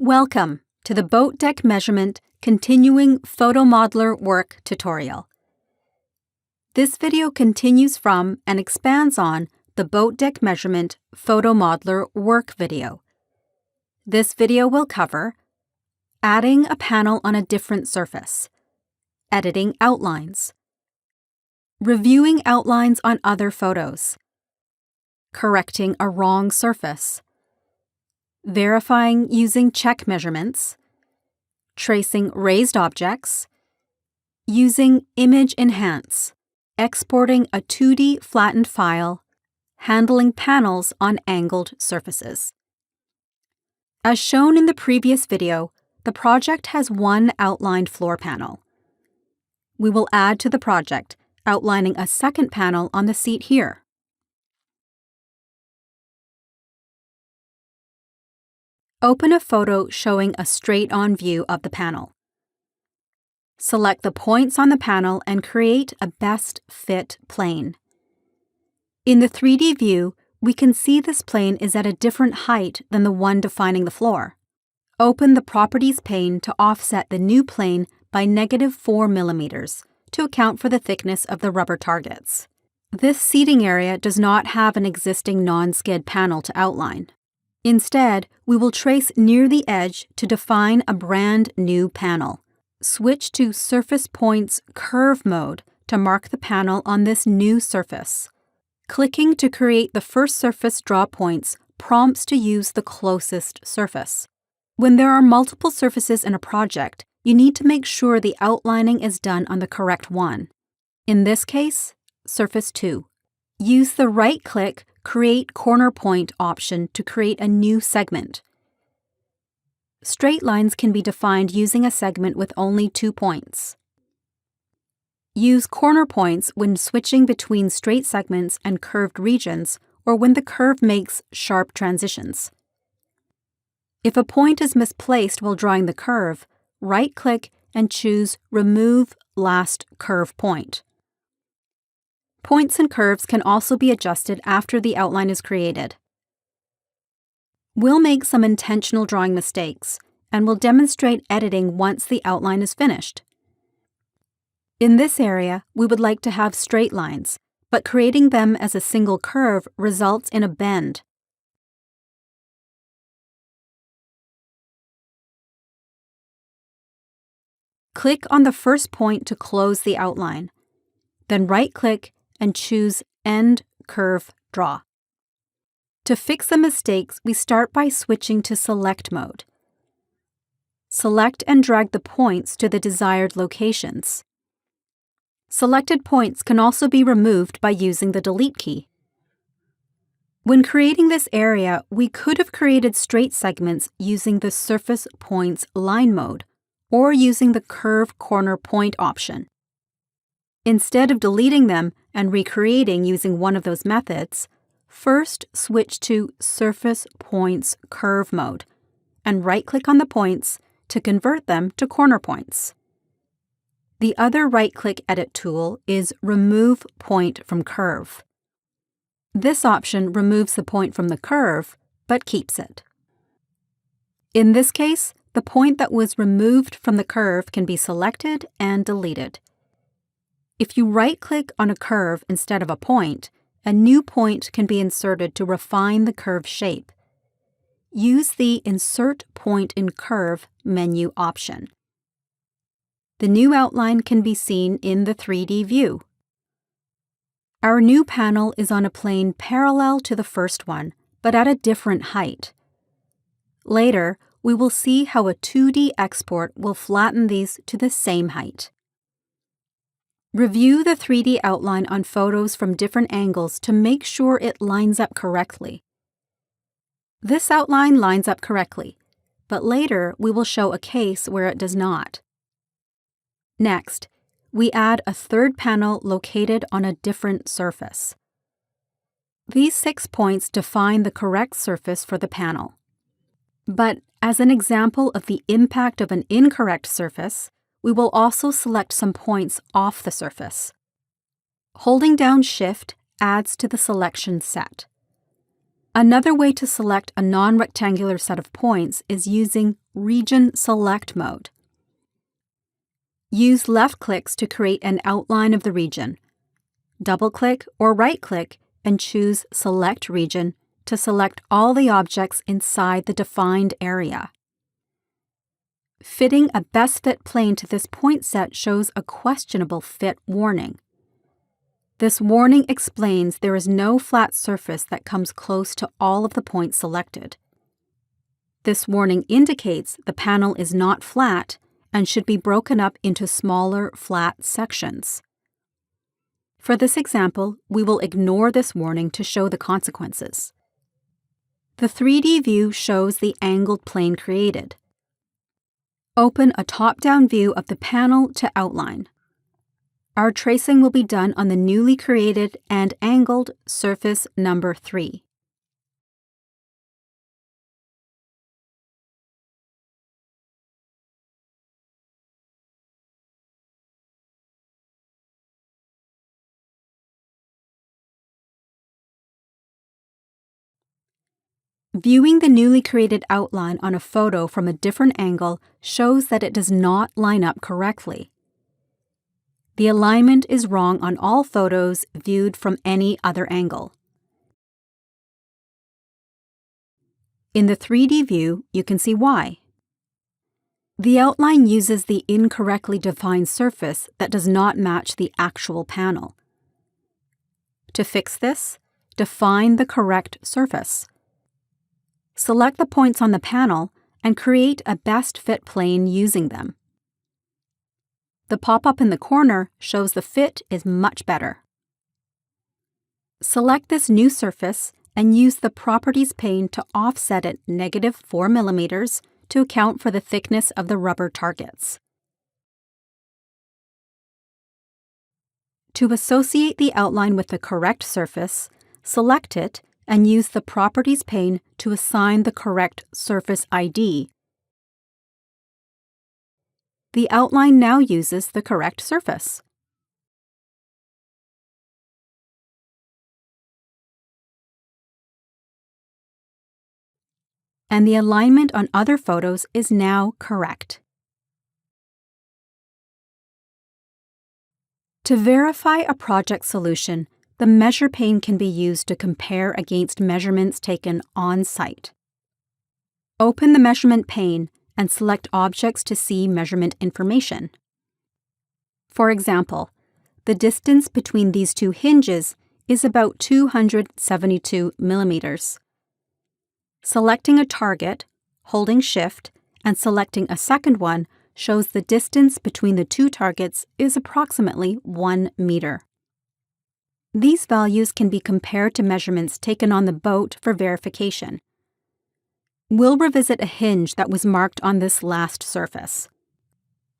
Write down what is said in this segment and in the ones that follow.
Welcome to the boat deck measurement continuing PhotoModeler work tutorial. This video continues from and expands on the boat deck measurement PhotoModeler work video. This video will cover adding a panel on a different surface, editing outlines, reviewing outlines on other photos, correcting a wrong surface, verifying using check measurements, tracing raised objects, using Image Enhance, exporting a 2D flattened file, handling panels on angled surfaces. As shown in the previous video, the project has one outlined floor panel. We will add to the project, outlining a second panel on the seat here. Open a photo showing a straight-on view of the panel. Select the points on the panel and create a best fit plane. In the 3D view, we can see this plane is at a different height than the one defining the floor. Open the Properties pane to offset the new plane by -4 millimeters to account for the thickness of the rubber targets. This seating area does not have an existing non-skid panel to outline. Instead, we will trace near the edge to define a brand new panel. Switch to Surface Points Curve mode to mark the panel on this new surface. Clicking to create the first surface draw points prompts to use the closest surface. When there are multiple surfaces in a project, you need to make sure the outlining is done on the correct one. In this case, Surface 2. Use the right-click Create Corner Point option to create a new segment. Straight lines can be defined using a segment with only 2 points. Use corner points when switching between straight segments and curved regions or when the curve makes sharp transitions. If a point is misplaced while drawing the curve, right-click and choose Remove Last Curve Point. Points and curves can also be adjusted after the outline is created. We'll make some intentional drawing mistakes, and we'll demonstrate editing once the outline is finished. In this area, we would like to have straight lines, but creating them as a single curve results in a bend. Click on the first point to close the outline, then right-click and choose End Curve Draw. To fix the mistakes, we start by switching to Select mode. Select and drag the points to the desired locations. Selected points can also be removed by using the Delete key. When creating this area, we could have created straight segments using the Surface Points Line mode, or using the Curve Corner Point option. Instead of deleting them and recreating using one of those methods, first switch to Surface Points Curve mode and right-click on the points to convert them to corner points. The other right-click edit tool is Remove Point from Curve. This option removes the point from the curve, but keeps it. In this case, the point that was removed from the curve can be selected and deleted. If you right-click on a curve instead of a point, a new point can be inserted to refine the curve shape. Use the Insert Point in Curve menu option. The new outline can be seen in the 3D view. Our new panel is on a plane parallel to the first one, but at a different height. Later, we will see how a 2D export will flatten these to the same height. Review the 3D outline on photos from different angles to make sure it lines up correctly. This outline lines up correctly, but later we will show a case where it does not. Next, we add a third panel located on a different surface. These 6 points define the correct surface for the panel. But as an example of the impact of an incorrect surface, we will also select some points off the surface. Holding down Shift adds to the selection set. Another way to select a non-rectangular set of points is using Region Select mode. Use left clicks to create an outline of the region. Double-click or right-click and choose Select Region to select all the objects inside the defined area. Fitting a best fit plane to this point set shows a questionable fit warning. This warning explains there is no flat surface that comes close to all of the points selected. This warning indicates the panel is not flat and should be broken up into smaller, flat sections. For this example, we will ignore this warning to show the consequences. The 3D view shows the angled plane created. Open a top-down view of the panel to outline. Our tracing will be done on the newly created and angled surface number 3. Viewing the newly created outline on a photo from a different angle shows that it does not line up correctly. The alignment is wrong on all photos viewed from any other angle. In the 3D view, you can see why. The outline uses the incorrectly defined surface that does not match the actual panel. To fix this, define the correct surface. Select the points on the panel and create a best fit plane using them. The pop-up in the corner shows the fit is much better. Select this new surface and use the Properties pane to offset it -4 mm to account for the thickness of the rubber targets. To associate the outline with the correct surface, select it and use the Properties pane to assign the correct surface ID. The outline now uses the correct surface. And the alignment on other photos is now correct. To verify a project solution, the Measure pane can be used to compare against measurements taken on-site. Open the Measurement pane and select objects to see measurement information. For example, the distance between these two hinges is about 272 millimeters. Selecting a target, holding Shift, and selecting a second one shows the distance between the two targets is approximately 1 meter. These values can be compared to measurements taken on the boat for verification. We'll revisit a hinge that was marked on this last surface.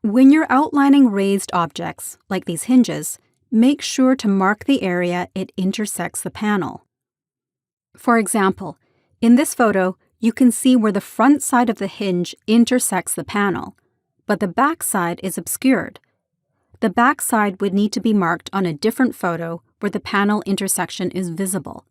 When you're outlining raised objects, like these hinges, make sure to mark the area it intersects the panel. For example, in this photo, you can see where the front side of the hinge intersects the panel, but the back side is obscured. The back side would need to be marked on a different photo where the panel intersection is visible.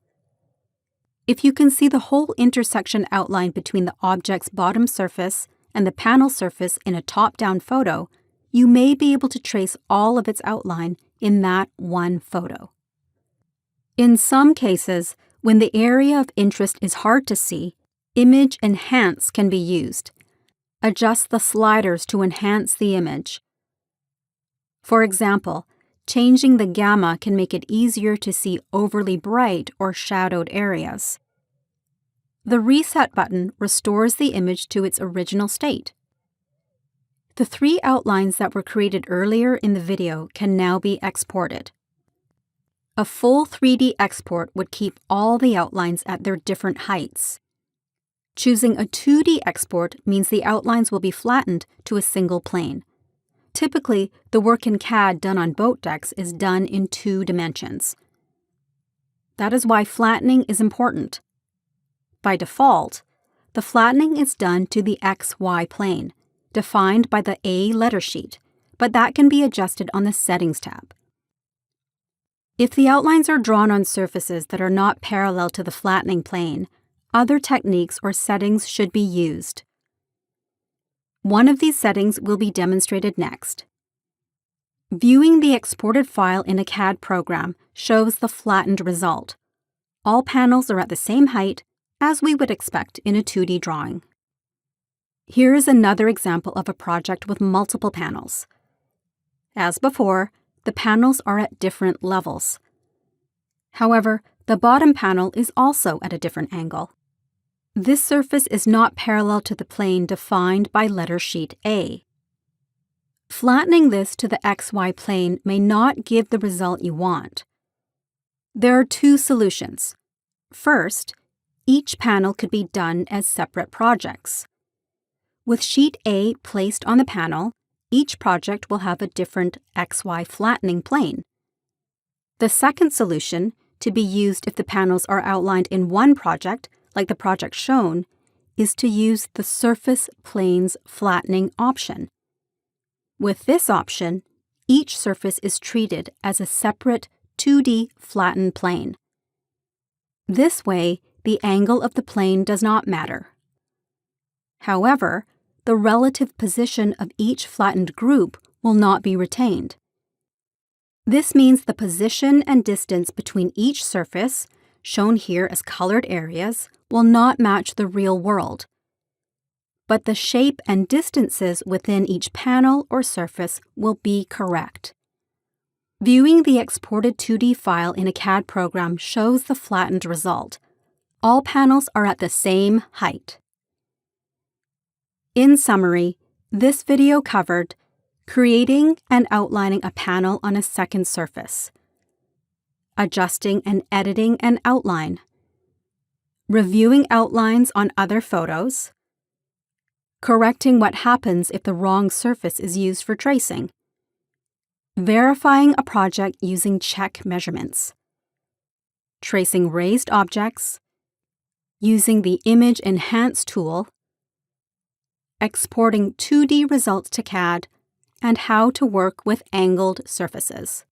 If you can see the whole intersection outline between the object's bottom surface and the panel surface in a top-down photo, you may be able to trace all of its outline in that one photo. In some cases, when the area of interest is hard to see, Image Enhance can be used. Adjust the sliders to enhance the image. For example, changing the gamma can make it easier to see overly bright or shadowed areas. The Reset button restores the image to its original state. The 3 outlines that were created earlier in the video can now be exported. A full 3D export would keep all the outlines at their different heights. Choosing a 2D export means the outlines will be flattened to a single plane. Typically, the work in CAD done on boat decks is done in 2 dimensions. That is why flattening is important. By default, the flattening is done to the XY plane, defined by the A letter sheet, but that can be adjusted on the Settings tab. If the outlines are drawn on surfaces that are not parallel to the flattening plane, other techniques or settings should be used. One of these settings will be demonstrated next. Viewing the exported file in a CAD program shows the flattened result. All panels are at the same height, as we would expect in a 2D drawing. Here is another example of a project with multiple panels. As before, the panels are at different levels. However, the bottom panel is also at a different angle. This surface is not parallel to the plane defined by letter sheet A. Flattening this to the XY plane may not give the result you want. There are two solutions. First, each panel could be done as separate projects. With sheet A placed on the panel, each project will have a different XY flattening plane. The second solution, to be used if the panels are outlined in one project, like the project shown, is to use the Surface Planes Flattening option. With this option, each surface is treated as a separate 2D flattened plane. This way, the angle of the plane does not matter. However, the relative position of each flattened group will not be retained. This means the position and distance between each surface, shown here as colored areas, will not match the real world. But the shape and distances within each panel or surface will be correct. Viewing the exported 2D file in a CAD program shows the flattened result. All panels are at the same height. In summary, this video covered creating and outlining a panel on a second surface, adjusting and editing an outline, reviewing outlines on other photos, correcting what happens if the wrong surface is used for tracing, verifying a project using check measurements, tracing raised objects, using the Image Enhance tool, exporting 2D results to CAD, and how to work with angled surfaces.